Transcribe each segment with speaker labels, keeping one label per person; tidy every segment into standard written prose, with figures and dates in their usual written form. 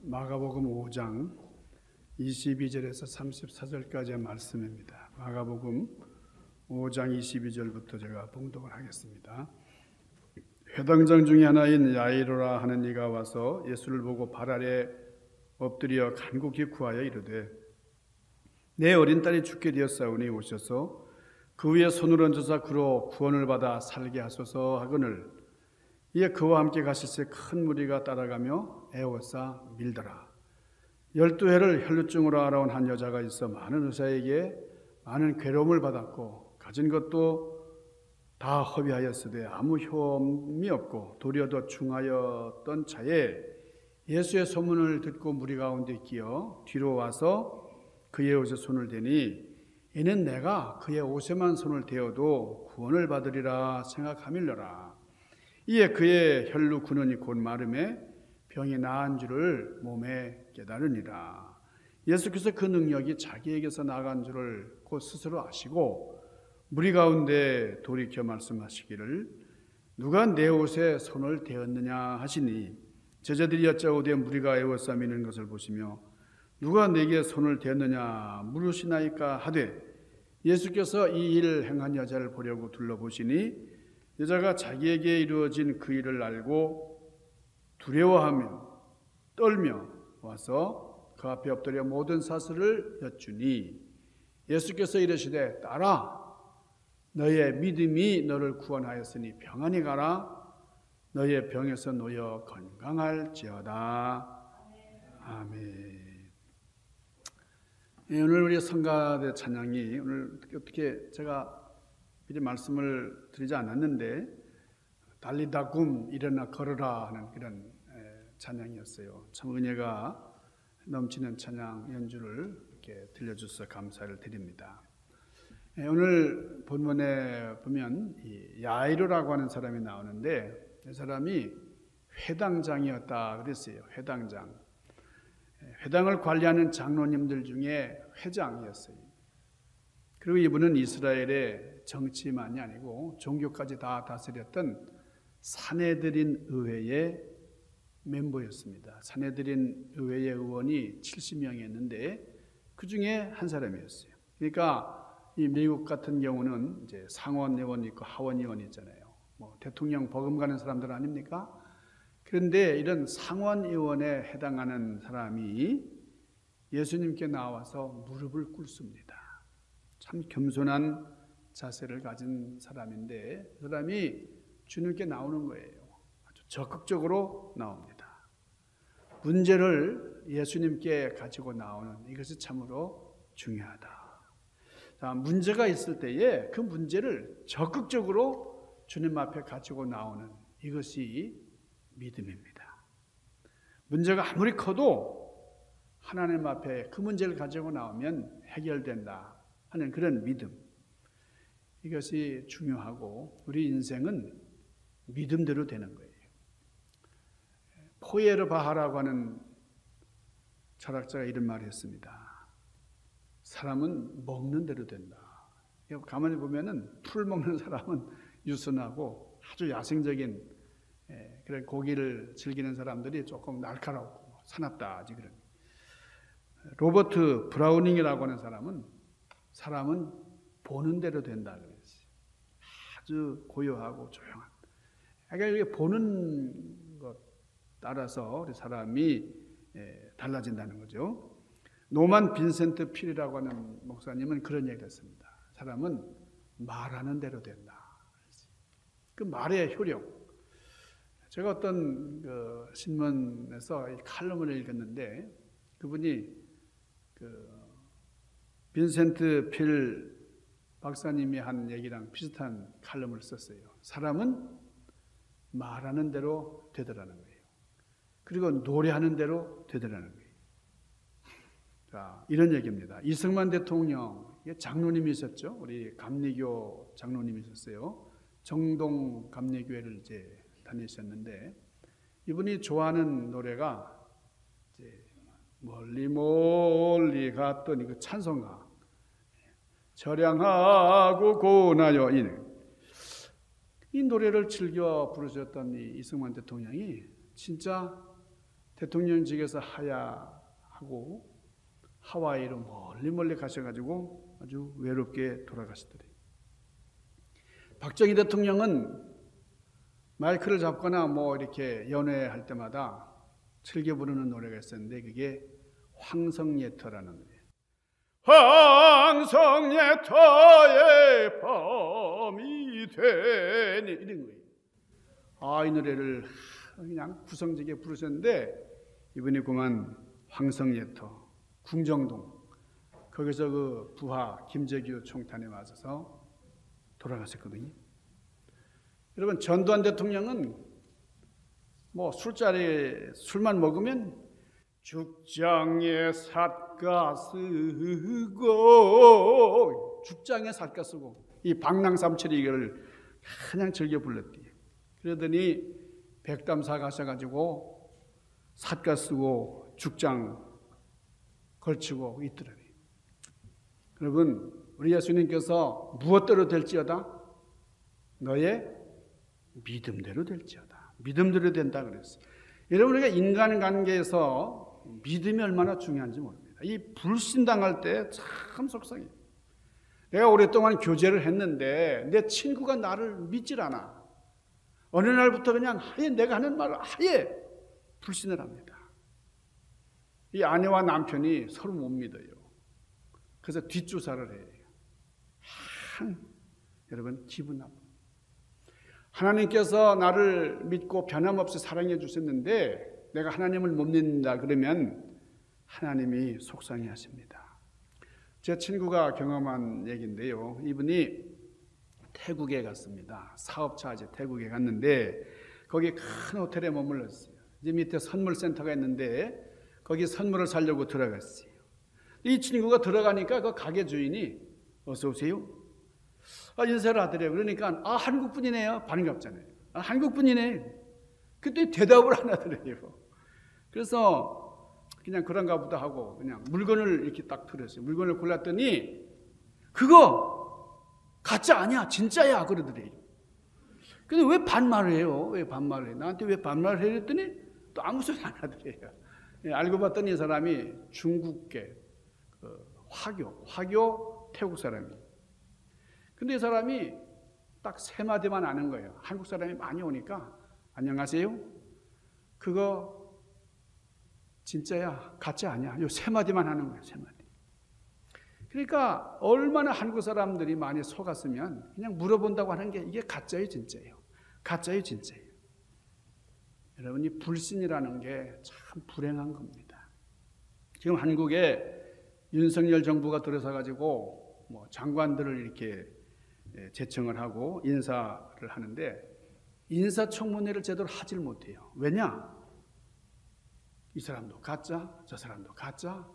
Speaker 1: 마가복음 5장 22절에서 34절까지의 말씀입니다. 마가복음 5장 22절부터 제가 봉독을 하겠습니다. 회당장 중에 하나인 야이로라 하는 이가 와서 예수를 보고 발 아래 엎드려 간곡히 구하여 이르되 내 어린 딸이 죽게 되었사오니 오셔서 그 위에 손을 얹어서 그로 구원을 받아 살게 하소서 하거늘 이에 그와 함께 가실새 큰 무리가 따라가며 애워싸 밀더라. 12해를 혈루증으로 알아온 한 여자가 있어 많은 의사에게 많은 괴로움을 받았고 가진 것도 다 허비하였으되 아무 효험이 없고 도리어 더 중하였던 차에 예수의 소문을 듣고 무리 가운데 끼어 뒤로 와서 그의 옷에 손을 대니 이는 내가 그의 옷에만 손을 대어도 구원을 받으리라 생각하밀러라. 이에 그의 혈루 근원이 곧 마름에 병이 나은 줄을 몸에 깨달으니라. 예수께서 그 능력이 자기에게서 나간 줄을 곧 스스로 아시고 무리 가운데 돌이켜 말씀하시기를 누가 내 옷에 손을 대었느냐 하시니 제자들이 여짜오되 무리가 애워싸 미는 것을 보시며 누가 내게 손을 대었느냐 물으시나이까 하되 예수께서 이 일을 행한 여자를 보려고 둘러보시니 여자가 자기에게 이루어진 그 일을 알고 두려워하며 떨며 와서 그 앞에 엎드려 모든 사실을 여쭈니 예수께서 이르시되 딸아 너의 믿음이 너를 구원하였으니 평안히 가라 너의 병에서 놓여 건강할지어다. 아멘. 오늘 우리 성가대 찬양이 오늘 어떻게 제가 미리 말씀을 드리지 않았는데 달리다굼 일어나 걸어라 하는 그런 찬양이었어요. 참 은혜가 넘치는 찬양 연주를 이렇게 들려주셔서 감사를 드립니다. 오늘 본문에 보면 이 야이로라고 하는 사람이 나오는데 이 사람이 회당장이었다 그랬어요. 회당장. 회당을 관리하는 장로님들 중에 회장이었어요. 그리고 이분은 이스라엘의 정치만이 아니고 종교까지 다 다스렸던 산헤드린 의회의 멤버였습니다. 산헤드린 의회의 의원이 70명이었는데 그 중에 한 사람이었어요. 그러니까 이 미국 같은 경우는 이제 상원 의원이 있고 하원 의원이 있잖아요. 뭐 대통령 버금가는 사람들 아닙니까? 그런데 이런 상원 의원에 해당하는 사람이 예수님께 나와서 무릎을 꿇습니다. 참 겸손한 자세를 가진 사람인데 그 사람이 주님께 나오는 거예요. 아주 적극적으로 나옵니다. 문제를 예수님께 가지고 나오는 이것이 참으로 중요하다. 자, 문제가 있을 때에 그 문제를 적극적으로 주님 앞에 가지고 나오는 이것이 믿음입니다. 문제가 아무리 커도 하나님 앞에 그 문제를 가지고 나오면 해결된다 하는 그런 믿음. 이것이 중요하고 우리 인생은 믿음대로 되는 거예요. 포에르바하라고 하는 철학자가 이런 말을 했습니다. 사람은 먹는 대로 된다. 가만히 보면은 풀 먹는 사람은 유순하고 아주 야생적인 그런 고기를 즐기는 사람들이 조금 날카롭고 사납다. 아직 그런. 로버트 브라우닝이라고 하는 사람은 보는 대로 된다 그랬어요. 아주 고요하고 조용한. 그러니까 이게 보는 것 따라서 우리 사람이 달라진다는 거죠. 노만 빈센트 필이라고 하는 목사님은 그런 얘기를 했습니다. 사람은 말하는 대로 된다. 그 말의 효력. 제가 어떤 그 신문에서 이 칼럼을 읽었는데 그분이 그 빈센트 필 박사님이 한 얘기랑 비슷한 칼럼을 썼어요. 사람은 말하는 대로 되더라는 거예요. 그리고 노래하는 대로 되더라는 거예요. 자, 이런 얘기입니다. 이승만 대통령 장로님이셨죠. 우리 감리교 장로님이셨어요. 정동 감리교회를 이제 다니셨는데 이분이 좋아하는 노래가 이제 멀리 멀리 갔더니 그 찬송가 절양하고 고나여 이 노래를 즐겨 부르셨던 이 이승만 대통령이 진짜 대통령직에서 하야하고 하와이로 멀리 가셔가지고 아주 외롭게 돌아가시더래요. 박정희 대통령은 마이크를 잡거나 뭐 이렇게 연회할 때마다 즐겨 부르는 노래가 있었는데 그게 황성예터라는 노래예요. 황성예터의 밤이 되니 이런 거예요. 이 노래를 그냥 구성지게 부르셨는데 이분이 그만 황성예터 궁정동 거기서 그 부하 김재규 총탄에 맞아서 돌아가셨거든요. 여러분 전두환 대통령은 뭐 술만 먹으면 죽장에 삿가 쓰고 이 방랑삼철이 이걸 그냥 즐겨 불렀대요. 그러더니 백담사 가셔가지고 삿가 쓰고 죽장 걸치고 있더라고요. 여러분 우리 예수님께서 무엇대로 될지어다 너의 믿음대로 될지어다. 믿음대로 된다 그랬어요. 여러분 우리가 인간관계에서 믿음이 얼마나 중요한지 모릅니다. 이 불신당할 때 참 속상해요. 내가 오랫동안 교제를 했는데 내 친구가 나를 믿질 않아. 어느 날부터 그냥 아예 내가 하는 말을 아예 불신을 합니다. 이 아내와 남편이 서로 못 믿어요. 그래서 뒷조사를 해요. 여러분 기분 나빠. 하나님께서 나를 믿고 변함없이 사랑해 주셨는데 내가 하나님을 못 믿는다 그러면 하나님이 속상해 하십니다. 제 친구가 경험한 얘기인데요. 이분이 태국에 갔습니다. 사업차 이제 태국에 갔는데 거기 큰 호텔에 머물렀어요. 이제 밑에 선물센터가 있는데 거기 선물을 사려고 들어갔어요. 이 친구가 들어가니까 그 가게 주인이 어서 오세요. 인사를 하더래요. 그러니까 한국분이네요. 반갑잖아요. 한국분이네. 그때 대답을 안 하더래요. 그래서 그냥 그런가 보다 하고 그냥 물건을 이렇게 딱 들었어요. 물건을 골랐더니 그거 가짜 아니야. 진짜야. 그러더래요. 근데 왜 반말을 해요? 왜 반말을 해? 나한테 왜 반말을 해? 그랬더니 또 아무 소리 안 하더래요. 알고 봤더니 이 사람이 중국계 화교 태국 사람이에요. 근데 이 사람이 딱 세 마디만 아는 거예요. 한국 사람이 많이 오니까 안녕하세요. 그거 진짜야, 가짜 아니야. 요 세 마디만 하는 거예요. 세 마디. 그러니까 얼마나 한국 사람들이 많이 속았으면 그냥 물어본다고 하는 게 이게 가짜예요, 진짜예요. 가짜예요, 진짜예요. 여러분 이 불신이라는 게 참 불행한 겁니다. 지금 한국에 윤석열 정부가 들어서 가지고 뭐 장관들을 이렇게 제청을 하고 인사를 하는데 인사청문회를 제대로 하질 못해요. 왜냐? 이 사람도 가짜, 저 사람도 가짜.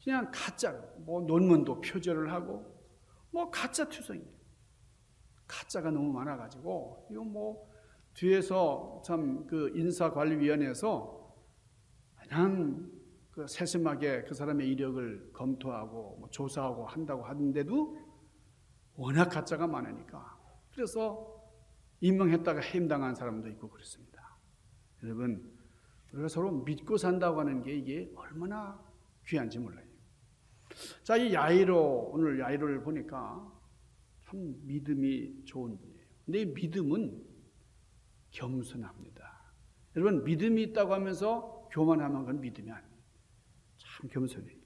Speaker 1: 그냥 가짜로 뭐 논문도 표절을 하고 뭐 가짜 투성이에요. 가짜가 너무 많아가지고 이거 뭐 뒤에서 참 그 인사관리위원회에서 그냥 그 세심하게 그 사람의 이력을 검토하고 뭐 조사하고 한다고 하는데도 워낙 가짜가 많으니까 그래서 임명했다가 해임당한 사람도 있고 그렇습니다. 여러분 우리가 서로 믿고 산다고 하는 게 이게 얼마나 귀한지 몰라요. 자, 이 야이로 오늘 야이로를 보니까 참 믿음이 좋은 분이에요. 근데 이 믿음은 겸손합니다. 여러분 믿음이 있다고 하면서 교만하면 그건 믿음이 아니에요. 참 겸손해요.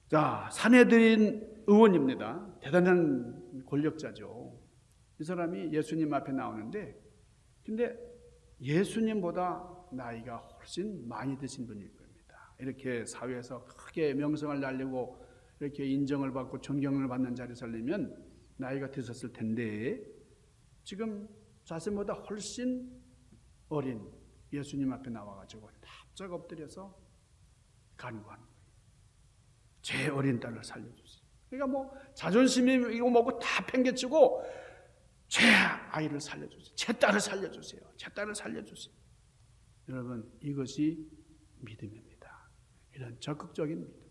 Speaker 1: 자, 산헤드린 의원입니다. 대단한 권력자죠. 이 사람이 예수님 앞에 나오는데 근데 예수님보다 나이가 훨씬 많이 드신 분일 겁니다. 이렇게 사회에서 크게 명성을 날리고 이렇게 인정을 받고 존경을 받는 자리에 서려면 나이가 드셨을 텐데 지금 자신보다 훨씬 어린 예수님 앞에 나와가지고 납작 엎드려서 간구하는 거예요. 제 어린 딸을 살려주세요. 그러니까 뭐 자존심이 이거 뭐고 다 팽개치고 제 아이를 살려주세요. 제 딸을 살려주세요. 제 딸을 살려주세요. 여러분 이것이 믿음입니다. 이런 적극적인 믿음.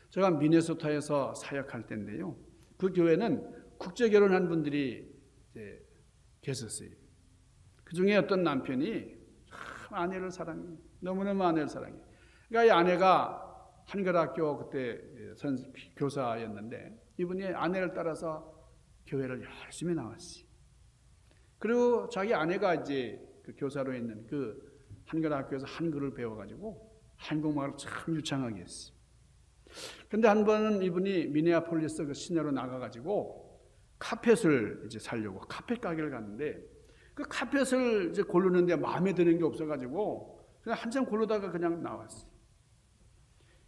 Speaker 1: 제가 미네소타에서 사역할 때인데요. 그 교회는 국제 결혼한 분들이 이제 계셨어요. 그 중에 어떤 남편이 아내를 사랑해. 너무너무 아내를 사랑해. 그러니까 이 아내가 한글학교 그때 교사였는데 이분이 아내를 따라서 교회를 열심히 나왔어요. 그리고 자기 아내가 이제 그 교사로 있는 그 한글학교에서 한글을 배워가지고 한국말을 참 유창하게 했어요. 근데 한 번은 이분이 미네아폴리스 그 시내로 나가가지고 카펫을 이제 사려고 카펫 가게를 갔는데 그 카펫을 이제 고르는데 마음에 드는 게 없어가지고 그냥 한참 고르다가 그냥 나왔어요.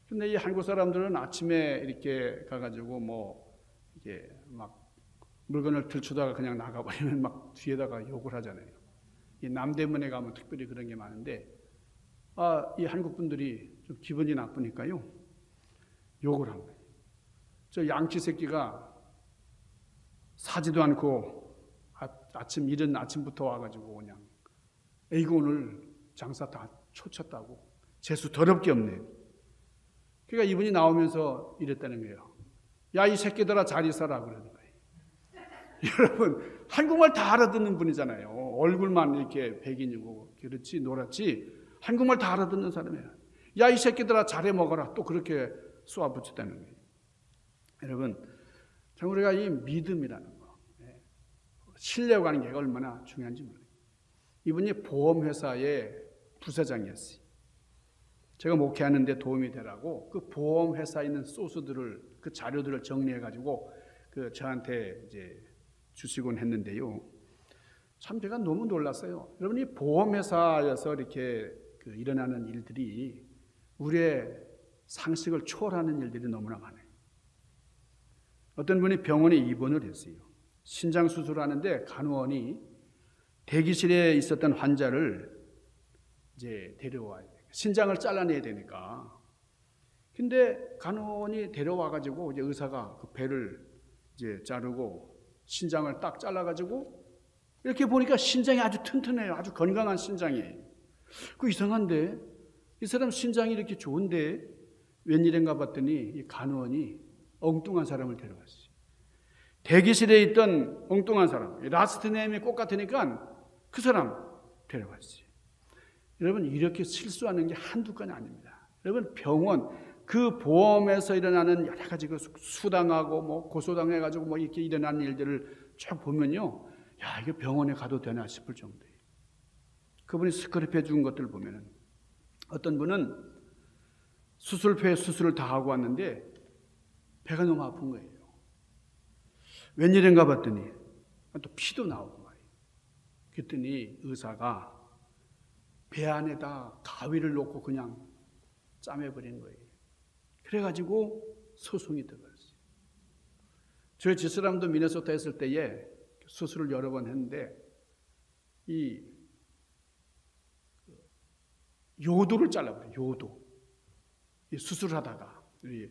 Speaker 1: 근데 이 한국 사람들은 아침에 이렇게 가가지고 뭐 이게 막 물건을 들추다가 그냥 나가버리면 막 뒤에다가 욕을 하잖아요. 이 남대문에 가면 특별히 그런 게 많은데 이 한국 분들이 좀 기분이 나쁘니까요 욕을 한 거예요. 저 양치 새끼가 사지도 않고 이른 아침부터 와가지고 그냥 에이구 오늘 장사 다 초쳤다고 재수 더럽게 없네. 그러니까 이분이 나오면서 이랬다는 거예요. 야, 이 새끼들아 잘 있어라 그러는 거예요. 여러분 한국말 다 알아듣는 분이잖아요. 얼굴만 이렇게 백인이고 그렇지 노랗지 한국말 다 알아듣는 사람이에요. 야, 이 새끼들아 잘해 먹어라 또 그렇게 쏘아붙였다는 거예요. 여러분 참 우리가 이 믿음이라는 거 신뢰하는 게 얼마나 중요한지 몰라요. 이분이 보험회사의 부사장이었어요. 제가 목회하는데 도움이 되라고 그 보험회사에 있는 소스들을 그 자료들을 정리해가지고 그 저한테 이제 주시곤 했는데요. 참 제가 너무 놀랐어요. 여러분 이 보험회사에서 이렇게 그 일어나는 일들이 우리의 상식을 초월하는 일들이 너무나 많아요. 어떤 분이 병원에 입원을 했어요. 신장 수술하는데 간호원이 대기실에 있었던 환자를 이제 데려와야 돼요. 신장을 잘라내야 되니까. 근데 간호원이 데려와가지고 이제 의사가 그 배를 이제 자르고 신장을 딱 잘라가지고 이렇게 보니까 신장이 아주 튼튼해요. 아주 건강한 신장이에요. 그 이상한데 이 사람 신장이 이렇게 좋은데 웬일인가 봤더니 이 간호원이 엉뚱한 사람을 데려왔어요. 대기실에 있던 엉뚱한 사람, 라스트 네임이 꼭 같으니까 그 사람 데려왔어요. 여러분 이렇게 실수하는 게 한두 건이 아닙니다. 여러분 병원 그 보험에서 일어나는 여러 가지 그 수당하고 뭐 고소당해가지고 뭐 이렇게 일어나는 일들을 쭉 보면요, 야 이게 병원에 가도 되나 싶을 정도예요. 그분이 스크립해 준 것들 보면은 어떤 분은 수술표에 수술을 다 하고 왔는데 배가 너무 아픈 거예요. 웬일인가 봤더니 또 피도 나오고 말이에요. 그랬더니 의사가 배 안에다 가위를 놓고 그냥 짜매버린 거예요. 그래가지고 소송이 들어갔어요. 저희 집사람도 미네소타 했을 때에 수술을 여러 번 했는데 이 요도를 잘라버려요. 요도. 이 수술을 하다가 이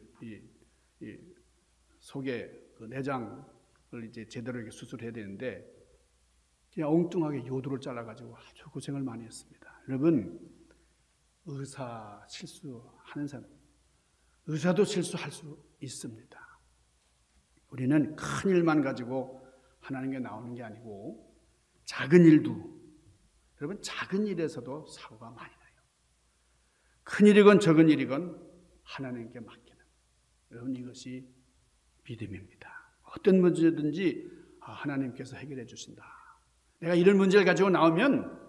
Speaker 1: 속에 그 내장을 이제 제대로 이렇게 수술해야 되는데 그냥 엉뚱하게 요도를 잘라가지고 아주 고생을 많이 했습니다. 여러분 의사 실수하는 사람, 의사도 실수할 수 있습니다. 우리는 큰 일만 가지고 하나님께 나오는 게 아니고 작은 일도, 여러분 작은 일에서도 사고가 많이 나요. 큰 일이건 적은 일이건 하나님께 맡기는, 여러분 이것이 믿음입니다. 어떤 문제든지 하나님께서 해결해 주신다. 내가 이런 문제를 가지고 나오면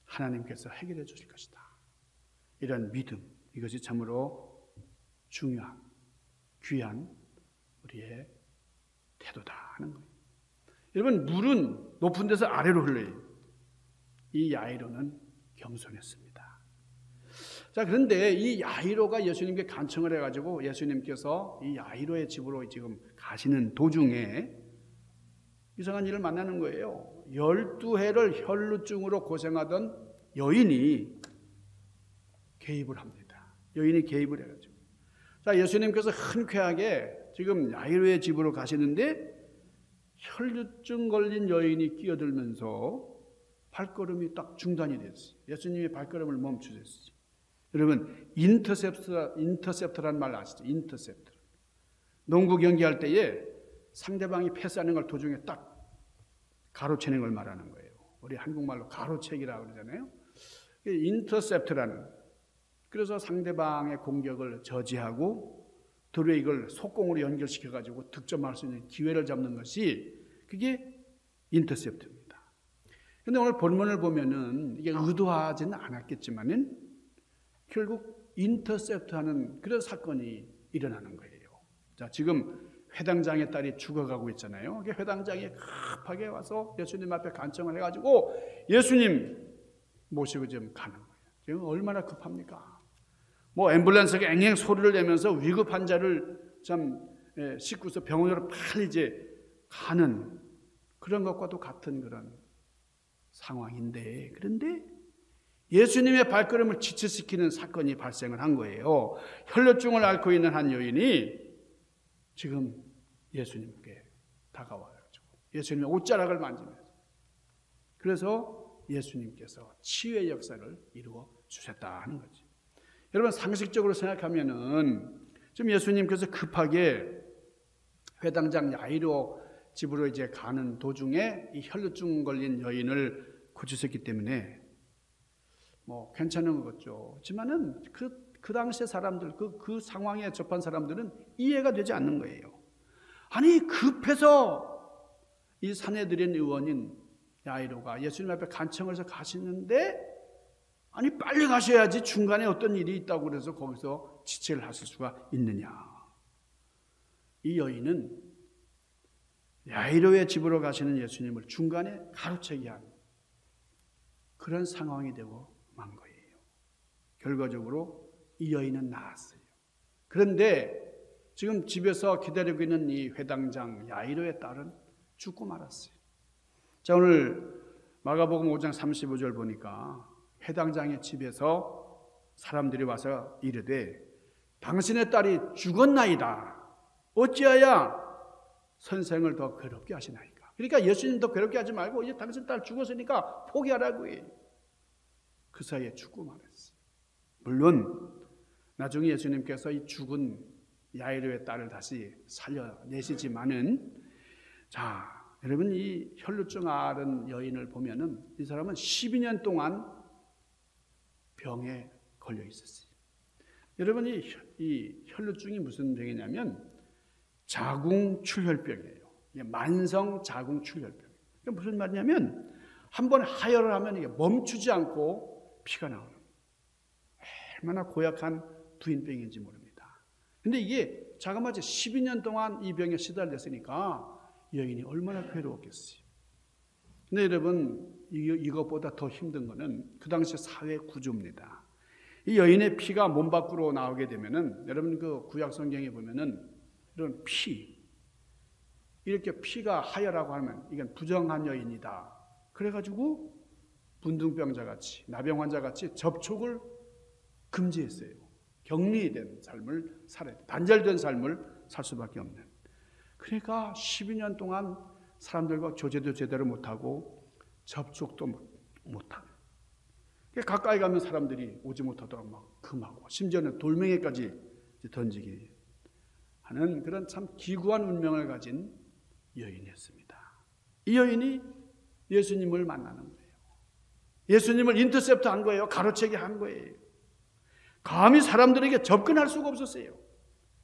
Speaker 1: 하나님께서 해결해 주실 것이다. 이런 믿음, 이것이 참으로 중요한, 귀한 우리의 태도다 하는 거예요. 여러분 물은 높은 데서 아래로 흘러요. 이 야이로는 겸손했습니다. 자, 그런데 이 야이로가 예수님께 간청을 해가지고 예수님께서 이 야이로의 집으로 지금 가시는 도중에 이상한 일을 만나는 거예요. 12해를 혈루증으로 고생하던 여인이 개입을 합니다. 여인이 개입을 해가지고. 자, 예수님께서 흔쾌하게 지금 야이로의 집으로 가시는데 혈루증 걸린 여인이 끼어들면서 발걸음이 딱 중단이 됐어요. 예수님이 발걸음을 멈추셨어요. 여러분 인터셉트라는 말 아시죠? 인터셉트. 농구 경기할 때에 상대방이 패스하는 걸 도중에 딱 가로채는 걸 말하는 거예요. 우리 한국말로 가로채기라고 그러잖아요. 인터셉트라는, 그래서 상대방의 공격을 저지하고 도리어 이걸 속공으로 연결시켜가지고 득점할 수 있는 기회를 잡는 것이 그게 인터셉트입니다. 그런데 오늘 본문을 보면은 이게 의도하지는 않았겠지만은 결국 인터셉트하는 그런 사건이 일어나는 거예요. 자, 지금 회당장의 딸이 죽어가고 있잖아요. 회당장이 급하게 와서 예수님 앞에 간청을 해가지고 예수님 모시고 지금 가는 거예요. 지금 얼마나 급합니까? 뭐 앰뷸런스가 앵앵 소리를 내면서 위급 환자를 참 싣고서 병원으로 빨리 이제 가는 그런 것과도 같은 그런 상황인데, 그런데 예수님의 발걸음을 지체시키는 사건이 발생을 한 거예요. 혈루증을 앓고 있는 한 여인이 지금 예수님께 다가와가지고 예수님의 옷자락을 만지면서, 그래서 예수님께서 치유의 역사를 이루어 주셨다 하는 거지. 여러분, 상식적으로 생각하면은 지금 예수님께서 급하게 회당장 야이로 집으로 이제 가는 도중에 이 혈루증 걸린 여인을 고치셨기 때문에 뭐 괜찮은 거겠죠. 하지만은 그 당시의 사람들, 그 상황에 접한 사람들은 이해가 되지 않는 거예요. 아니, 급해서 이 산헤드린 의원인 야이로가 예수님 앞에 간청을 해서 가시는데, 아니 빨리 가셔야지 중간에 어떤 일이 있다고 그래서 거기서 지체를 하실 수가 있느냐. 이 여인은 야이로의 집으로 가시는 예수님을 중간에 가로채게 한 그런 상황이 되고 만 거예요. 결과적으로 이 여인은 나았어요. 그런데 지금 집에서 기다리고 있는 이 회당장 야이로의 딸은 죽고 말았어요. 자, 오늘 마가복음 5장 35절 보니까 회당장의 집에서 사람들이 와서 이르되 당신의 딸이 죽었나이다. 어찌하여 선생을 더 괴롭게 하시나이까. 그러니까 예수님 더 괴롭게 하지 말고 이제 당신 딸 죽었으니까 포기하라고 해요. 그 사이에 죽고 말았어요. 물론 나중에 예수님께서 이 죽은 야이로의 딸을 다시 살려내시지만은, 자, 여러분, 이 혈루증 앓은 여인을 보면은 이 사람은 12년 동안 병에 걸려 있었어요. 여러분, 이 혈루증이 무슨 병이냐면 자궁출혈병이에요. 만성 자궁출혈병. 그게 무슨 말이냐면 한번 하혈을 하면 이게 멈추지 않고 피가 나오는 거예요. 얼마나 고약한 부인병인지 모릅니다. 근데 이게 자그마치 12년 동안 이 병에 시달렸으니까 여인이 얼마나 괴로웠겠어요. 근데 여러분, 이것보다 더 힘든 거는 그 당시 사회 구조입니다. 이 여인의 피가 몸 밖으로 나오게 되면은, 여러분 그 구약 성경에 보면은 이런 이렇게 피가 하혈하고 하면 이건 부정한 여인이다. 그래가지고 분등병자 같이, 나병 환자 같이 접촉을 금지했어요. 격리된 삶을 살아야 돼. 단절된 삶을 살 수밖에 없는. 그러니까 12년 동안 사람들과 교제도 제대로 못하고 접촉도 못하고, 가까이 가면 사람들이 오지 못하도록 막 금하고, 심지어는 돌멩이까지 던지기 하는 그런 참 기구한 운명을 가진 여인이었습니다. 이 여인이 예수님을 만나는 거예요. 예수님을 인터셉트 한 거예요. 가로채기 한 거예요. 감히 사람들에게 접근할 수가 없었어요.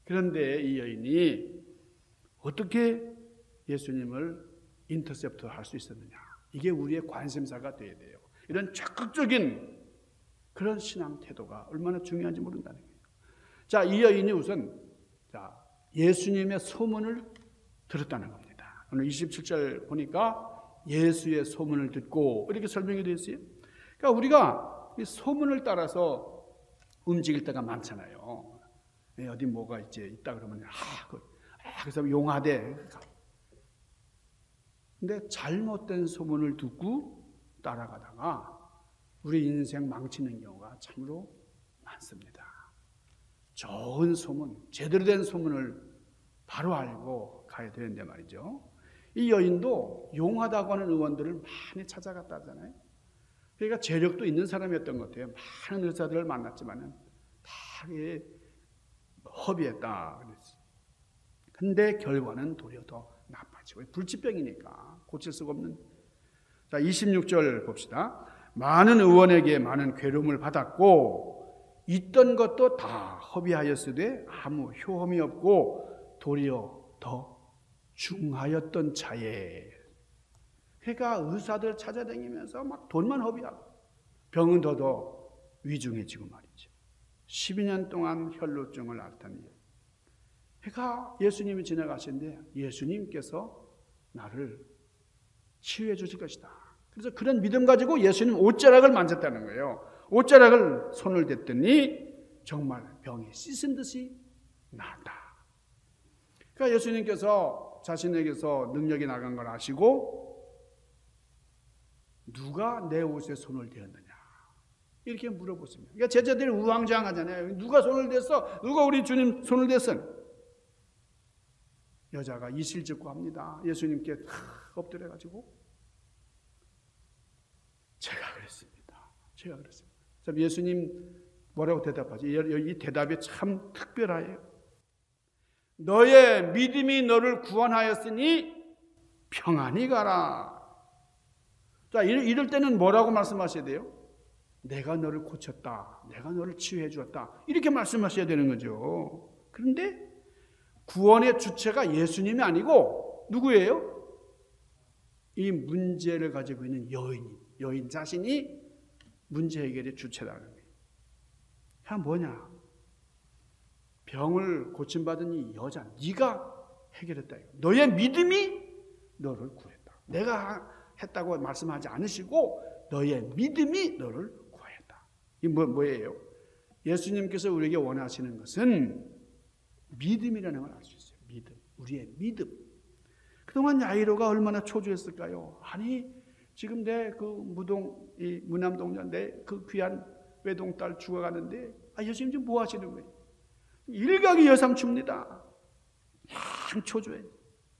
Speaker 1: 그런데 이 여인이 어떻게 예수님을 인터셉트 할 수 있었느냐. 이게 우리의 관심사가 되어야 돼요. 이런 적극적인 그런 신앙 태도가 얼마나 중요한지 모른다는 거예요. 자, 이 여인이 우선 예수님의 소문을 들었다는 겁니다. 오늘 27절 보니까 예수의 소문을 듣고 이렇게 설명이 되어 있어요. 그러니까 우리가 이 소문을 따라서 움직일 때가 많잖아요. 어디 뭐가 있다 그러면 그래서 용하대. 근데 잘못된 소문을 듣고 따라가다가 우리 인생 망치는 경우가 참으로 많습니다. 좋은 소문, 제대로 된 소문을 바로 알고 가야 되는데 말이죠. 이 여인도 용하다고 하는 의원들을 많이 찾아갔다 하잖아요. 그러니까 재력도 있는 사람이었던 것 같아요. 많은 의사들을 만났지만은 다 허비했다 그랬어요. 근데 결과는 도리어 더 나빠지고, 불치병이니까 고칠 수가 없는. 자, 26절 봅시다. 많은 의원에게 많은 괴로움을 받았고 있던 것도 다 허비하였으되 아무 효험이 없고 도리어 더 중하였던 차에. 그러니까 의사들 찾아다니면서 막 돈만 허비하고 병은 더더 위중해지고 말이죠. 12년 동안 혈루증을 앓다니. 그러니까 예수님이 지나가시는데 예수님께서 나를 치유해 주실 것이다. 그래서 그런 믿음 가지고 예수님 옷자락을 만졌다는 거예요. 옷자락을 손을 댔더니 정말 병이 씻은 듯이 나았다. 그러니까 예수님께서 자신에게서 능력이 나간 걸 아시고 누가 내 옷에 손을 대었느냐 이렇게 물어보십니다. 그러니까 제자들이 우왕좌왕하잖아요. 누가 손을 댔어? 누가 우리 주님 손을 댔어? 여자가 이실직고 합니다. 예수님께 엎드려가지고 제가 그랬습니다. 그래서 예수님 뭐라고 대답하지? 이 대답이 참 특별해요. 너의 믿음이 너를 구원하였으니 평안히 가라. 자, 이럴 때는 뭐라고 말씀하셔야 돼요? 내가 너를 고쳤다. 내가 너를 치유해 주었다. 이렇게 말씀하셔야 되는 거죠. 그런데 구원의 주체가 예수님이 아니고 누구예요? 이 문제를 가지고 있는 여인 자신이 문제 해결의 주체라는 거예요. 그냥 뭐냐? 병을 고침받은 이 여자, 네가 해결했다. 너의 믿음이 너를 구했다. 내가 했다고 말씀하지 않으시고 너의 믿음이 너를 구했다. 이게 뭐예요? 예수님께서 우리에게 원하시는 것은 믿음이라는 걸 알 수 있어요. 믿음. 우리의 믿음. 그동안 야이로가 얼마나 초조했을까요? 아니, 지금 내 그 무남동녀 내 그 귀한 외동딸 죽어가는데 예수님 지금 뭐 하시는 거예요? 일각이 여삼춥니다. 참 초조해.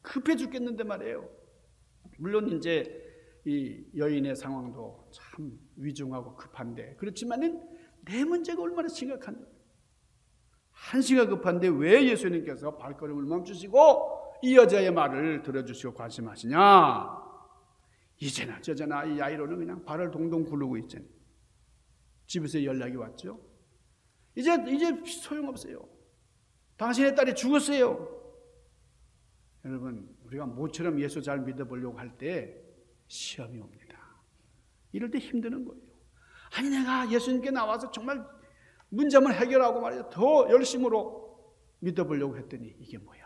Speaker 1: 급해 죽겠는데 말이에요. 물론 이제 이 여인의 상황도 참 위중하고 급한데 그렇지만은 내 문제가 얼마나 심각한데 한시가 급한데 왜 예수님께서 발걸음을 멈추시고 이 여자의 말을 들어주시고 관심하시냐? 이제나 저제나 이 야이로는 그냥 발을 동동 구르고 있잖아요. 집에서 연락이 왔죠. 이제 소용없어요. 당신의 딸이 죽었어요. 여러분, 우리가 모처럼 예수 잘 믿어보려고 할 때 시험이 옵니다. 이럴 때 힘드는 거예요. 아니, 내가 예수님께 나와서 정말 문제만 해결하고 말이죠. 더 열심으로 믿어보려고 했더니 이게 뭐야?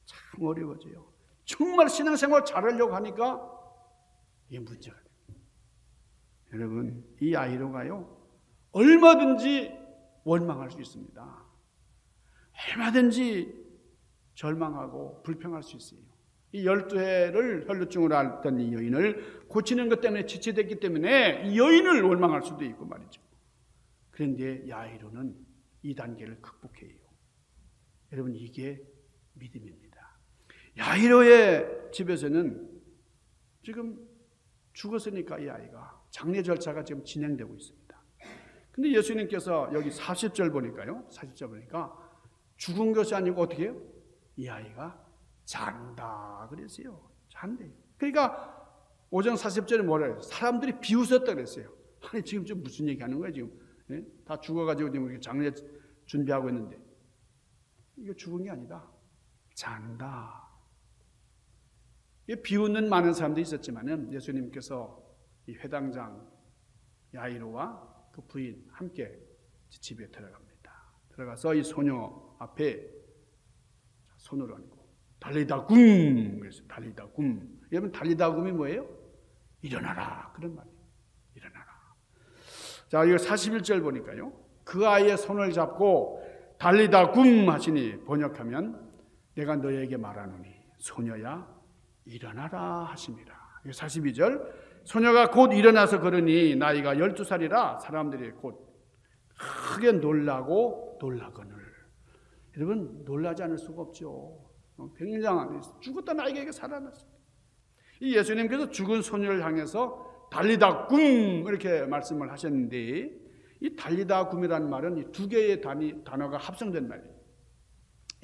Speaker 1: 참 어려워져요. 정말 신앙생활 잘하려고 하니까 이게 문제가 돼요. 여러분, 이 아이로가요, 얼마든지 원망할 수 있습니다. 얼마든지 절망하고 불평할 수 있어요. 이 12해를 혈루증으로 앓던 이 여인을 고치는 것 때문에 지체됐기 때문에 이 여인을 원망할 수도 있고 말이죠. 그런데 야이로는 이 단계를 극복해요. 여러분, 이게 믿음입니다. 야이로의 집에서는 지금 죽었으니까 이 아이가 장례 절차가 지금 진행되고 있습니다. 근데 예수님께서 여기 40절 보니까요. 40절 보니까 죽은 것이 아니고 어떻게 해요? 이 아이가 잔다 그랬어요. 잔대요. 그러니까 5장 40절에 뭐라 해요? 사람들이 비웃었다 그랬어요. 아니 지금 좀 무슨 얘기하는 거야 지금? 예? 다 죽어가지고 지금 우리 장례 준비하고 있는데 이거 죽은 게 아니다. 잔다. 비웃는 많은 사람들이 있었지만은 예수님께서 이 회당장 야이로와 그 부인 함께 집에 들어갑니다. 들어가서 이 소녀 앞에 손을 얹고 달리다굼 그래서 달리다굼. 여러분 달리다굼이 뭐예요? 일어나라 그런 말이에요. 일어나라. 자 이거 41절 보니까요. 그 아이의 손을 잡고 달리다굼 하시니 번역하면 내가 너에게 말하노니 소녀야 일어나라 하심이라. 42절 소녀가 곧 일어나서 걸으니 나이가 12살이라 사람들이 곧 크게 놀라고 놀라거늘. 여러분 놀라지 않을 수가 없죠. 굉장한 죽었던 아이에게 살아났습니다. 이 예수님께서 죽은 소녀를 향해서 달리다굼 이렇게 말씀을 하셨는데 이 달리다굼이라는 말은 이 두 개의 단어가 합성된 말이에요.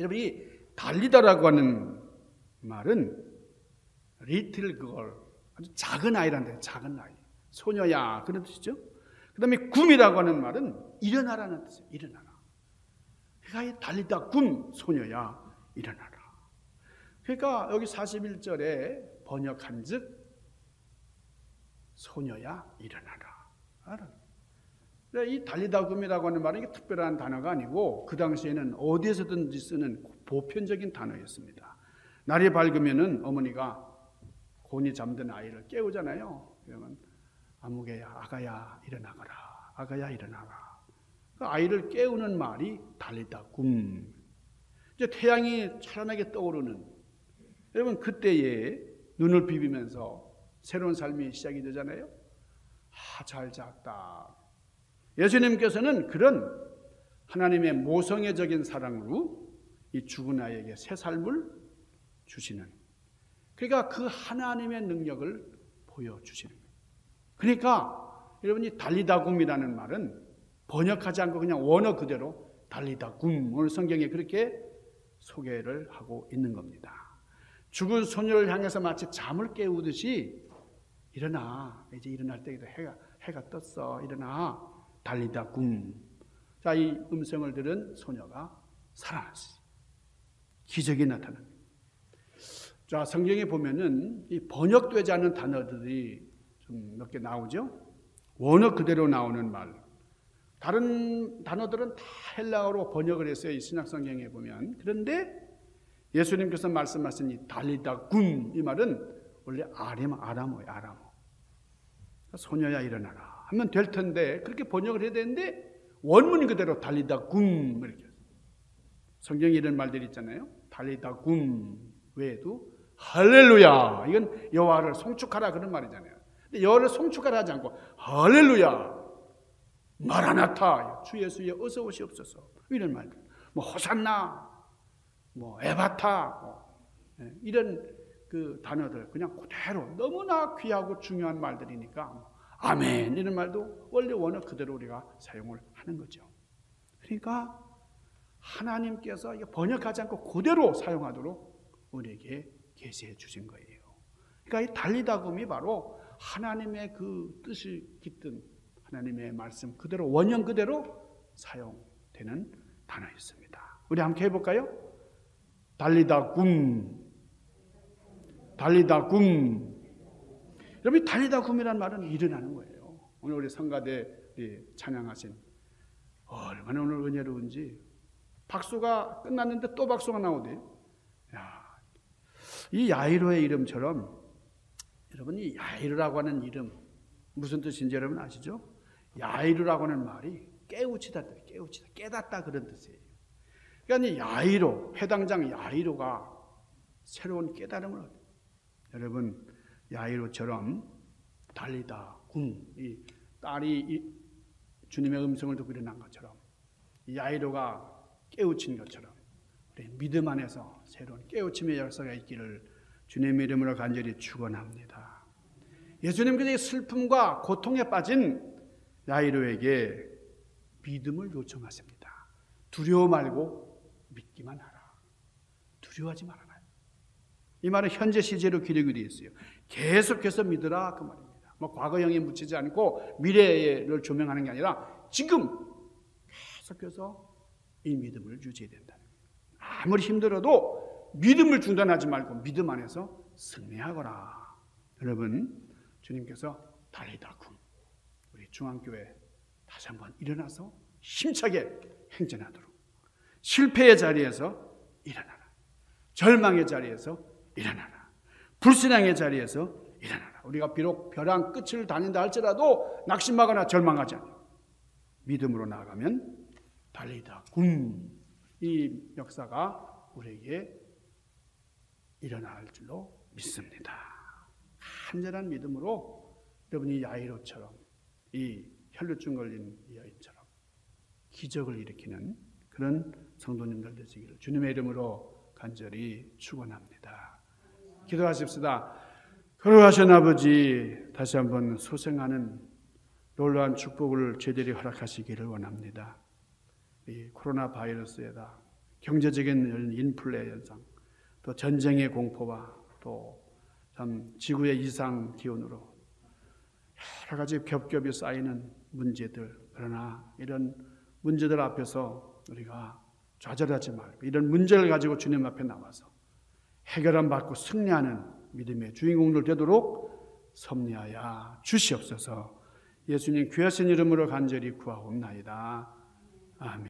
Speaker 1: 여러분 이 달리다라고 하는 말은 little girl 아주 작은 아이란데 작은 아이 소녀야 그런 뜻이죠. 그 다음에 굼이라고 하는 말은 일어나라는 뜻이에요. 일어나라. 그러니까 달리다 굼 소녀야 일어나라. 그러니까 여기 41절에 번역한 즉 소녀야 일어나라. 이 달리다 굼이라고 하는 말은 이게 특별한 단어가 아니고 그 당시에는 어디에서든지 쓰는 보편적인 단어였습니다. 날이 밝으면은 어머니가 곤히 잠든 아이를 깨우잖아요. 그러면 아무개야 아가야 일어나거라. 아가야 일어나라. 그 아이를 깨우는 말이 달리다 굼. 이제 태양이 찬란하게 떠오르는 여러분 그때에 눈을 비비면서 새로운 삶이 시작이 되잖아요. 잘 잤다. 예수님께서는 그런 하나님의 모성애적인 사랑으로 이 죽은 아이에게 새 삶을 주시는, 그러니까 그 하나님의 능력을 보여주시는 거예요. 그러니까 여러분이 달리다 굼이라는 말은 번역하지 않고 그냥 원어 그대로 달리다 굼, 오늘 성경에 그렇게 소개를 하고 있는 겁니다. 죽은 소녀를 향해서 마치 잠을 깨우듯이 일어나, 이제 일어날 때에도 해가 떴어, 일어나, 달리다 굼. 자, 이 음성을 들은 소녀가 살아났어요. 기적이 나타납니다. 자, 성경에 보면은 이 번역되지 않은 단어들이 좀 몇 개 나오죠. 원어 그대로 나오는 말. 다른 단어들은 다 헬라어로 번역을 했어요. 이 신약 성경에 보면. 그런데 예수님께서 말씀하신 이 달리다 굼, 이 말은 원래 아람어예요. 아람어. 소녀야 일어나라 하면 될 텐데 그렇게 번역을 해야 되는데 원문 그대로 달리다 굼 이렇게. 성경에 이런 말들이 있잖아요. 달리다 굼 외에도 할렐루야, 이건 여호와를 송축하라 그런 말이잖아요. 근데 여호와를 송축하라 하지 않고 할렐루야, 마라나타, 주 예수여 어서 오시옵소서, 이런 말들. 뭐 호산나, 뭐 에바타, 이런 그 단어들 그냥 그대로 너무나 귀하고 중요한 말들이니까 아멘 이런 말도 원래 원어 그대로 우리가 사용을 하는 거죠. 그러니까 하나님께서 번역하지 않고 그대로 사용하도록 우리에게 계시해 주신 거예요. 그러니까 이 달리다 굼이 바로 하나님의 그 뜻이 깃든 하나님의 말씀 그대로 원형 그대로 사용되는 단어였습니다. 우리 함께 해볼까요? 달리다 굼, 달리다 굼. 여러분, 달리다 굼이라는 말은 일어나는 거예요. 오늘 우리 성가대 찬양하신 얼마나 오늘 은혜로운지. 박수가 끝났는데 또 박수가 나오대요. 이 야이로의 이름처럼 여러분이 야이로라고 하는 이름 무슨 뜻인지 여러분 아시죠? 야이로라고 하는 말이 깨우치다, 깨닫다 그런 뜻이에요. 그러니까 야이로, 회당장 야이로가 새로운 깨달음을 얻어요. 여러분, 야이로처럼 달리다 굼, 이 딸이 주님의 음성을 듣고 일어난 것처럼 야이로가 깨우친 것처럼 우리 믿음 안에서 새로운 깨우침의 역사가 있기를 주님의 이름으로 간절히 축원합니다. 예수님께서 슬픔과 고통에 빠진 야이로에게 믿음을 요청하십니다. 두려워 말고 믿기만 하라. 두려워하지 말아라. 이 말은 현재 시제로 기록이 되어 있어요. 계속해서 믿으라 그 말입니다. 뭐 과거형에 묻히지 않고 미래를 조명하는 게 아니라 지금 계속해서 이 믿음을 유지해야 된다는 거예요. 아무리 힘들어도 믿음을 중단하지 말고 믿음 안에서 승리하거라. 여러분, 주님께서 달리다 굼, 우리 중앙교회 다시 한번 일어나서 힘차게 행진하도록, 실패의 자리에서 일어나라, 절망의 자리에서 일어나라, 불신앙의 자리에서 일어나라. 우리가 비록 벼랑 끝을 다닌다 할지라도 낙심하거나 절망하지 않고 믿음으로 나아가면 달리다 굼, 이 역사가 우리에게 일어날 줄로 믿습니다. 간절한 믿음으로 여러분이 야이로처럼, 이 혈루증 걸린 이 여인처럼 기적을 일으키는 그런 성도님들 되시기를 주님의 이름으로 간절히 축원합니다. 기도하십시다. 거룩하신 아버지, 다시 한번 소생하는 놀라운 축복을 제대로 허락하시기를 원합니다. 이 코로나 바이러스에다 경제적인 인플레 현상, 또 전쟁의 공포와 또 참 지구의 이상 기온으로 여러 가지 겹겹이 쌓이는 문제들, 그러나 이런 문제들 앞에서 우리가 좌절하지 말고 이런 문제를 가지고 주님 앞에 나와서 해결함 받고 승리하는 믿음의 주인공들 되도록 섭리하여 주시옵소서. 예수님 귀하신 이름으로 간절히 구하옵나이다. 아멘.